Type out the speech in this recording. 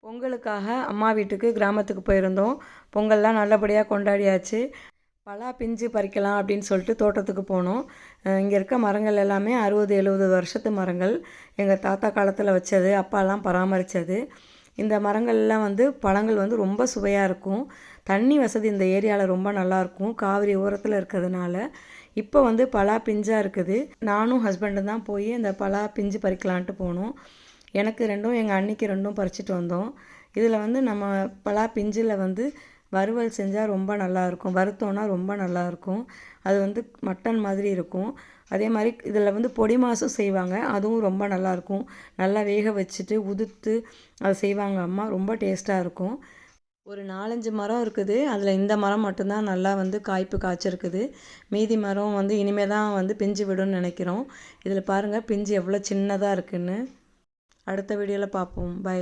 பொங்கலுக்காக அம்மா வீட்டுக்கு கிராமத்துக்கு போயிருந்தோம். பொங்கல்லாம் நல்லபடியாக கொண்டாடியாச்சு. பலா பிஞ்சு பறிக்கலாம் அப்படின்னு சொல்லிட்டு தோட்டத்துக்கு போனோம். இங்கே இருக்க மரங்கள் எல்லாமே 60-70 வருஷத்து மரங்கள். எங்கள் தாத்தா காலத்தில் வச்சது, அப்பாலாம் பராமரித்தது. இந்த மரங்கள்லாம் பழங்கள் ரொம்ப சுவையாக இருக்கும். தண்ணி வசதி இந்த ஏரியாவில் ரொம்ப நல்லாயிருக்கும், காவிரி ஓரத்தில் இருக்கிறதுனால. இப்போ பலா பிஞ்சாக இருக்குது. நானும் ஹஸ்பண்டும் தான் போய் இந்த பலா பிஞ்சு பறிக்கலான்ட்டு போனோம். எனக்கு 2ம் எங்கள் அண்ணிக்கு 2ம் பறிச்சுட்டு வந்தோம். இதில் நம்ம பலா பிஞ்சில் வறுவல் செஞ்சால் ரொம்ப நல்லாயிருக்கும், வறுத்தோன்னா ரொம்ப நல்லாயிருக்கும். அது மட்டன் மாதிரி இருக்கும். அதே மாதிரி இதில் பொடி மாசும் செய்வாங்க, அதுவும் ரொம்ப நல்லாயிருக்கும். நல்லா வேக வச்சுட்டு உதுத்து அதை செய்வாங்க அம்மா, ரொம்ப டேஸ்ட்டாக இருக்கும். ஒரு 4-5 மரம் இருக்குது. அதில் இந்த மரம் மட்டும்தான் நல்லா காய்ப்பு காய்ச்சிருக்குது. மீதி மரம் இனிமே தான் பிஞ்சு விடும்னு நினைக்கிறோம். இதில் பாருங்கள் பிஞ்சு எவ்வளோ சின்னதாக இருக்குதுன்னு. அடுத்த வீடியோவில் பார்ப்போம். பை.